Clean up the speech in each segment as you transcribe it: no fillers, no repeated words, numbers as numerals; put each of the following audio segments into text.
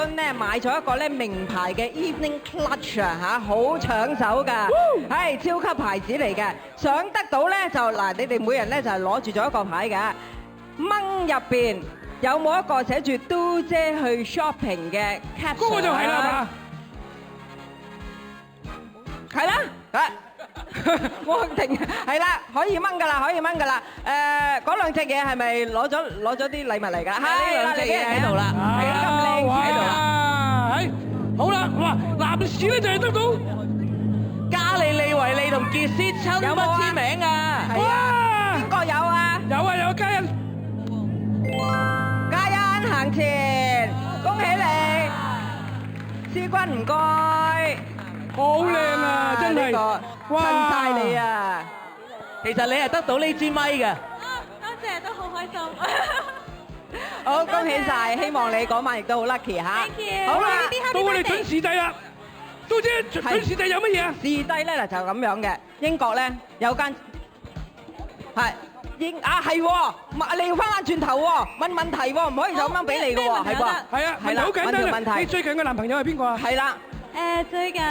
敦咧買咗一個咧名牌嘅 Evening Clutch 啊嚇，好搶手㗎，係超級牌子嚟嘅。想得到咧就嗱，你哋每人咧就係攞住咗一個牌嘅，掹入邊有冇一個寫住嘟姐去 shopping 嘅 caption？嗰個就係啦，係嘛？係啦，我定係啦，可以掹㗎啦，可以掹㗎啦。嗰兩隻嘢係咪攞咗啲禮物嚟㗎？係啦，你喺度啦，係咁靚喺度啦。係好啦，哇！男士咧就係得到加利利維利同傑斯親筆簽名啊！哇！邊個有啊？有啊，有家人。嘉欣行前，恭喜你，思君唔該。好靚啊！真係，襯曬你啊！其實你係得到呢支咪嘅。多謝，都好開心。好，恭喜曬！希望你嗰晚亦都好 lucky 嚇。 Thank you。好啦，到我哋準時帝啦。都姐，準時帝有乜嘢啊？視帝咧嗱就咁樣嘅，英國咧有間係係喎，你要翻轉頭喎，問問題喎，唔可以就咁樣俾你嘅喎，係喎。係啊，係啦，好簡單啊。問條問題。你最近嘅男朋友係邊個啊？係啦。最近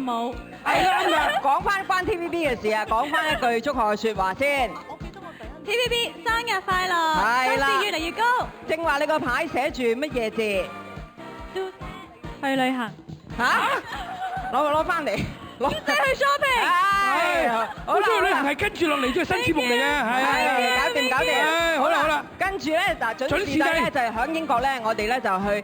冇。係啦，咁啊，講翻關 TVB 嘅事啊，講翻一句祝賀嘅説話先。TVB 生日快樂，係啦收視越嚟越高。正話你個牌寫住乜嘢字？去旅行。嚇！攞翻嚟，攞。即係去 shopping。係。好啦，去旅行係跟住落嚟即係新節目嚟嘅，係啊。搞掂。好啦好啦。跟住咧嗱，準時帝咧就係喺英國咧，我哋咧就去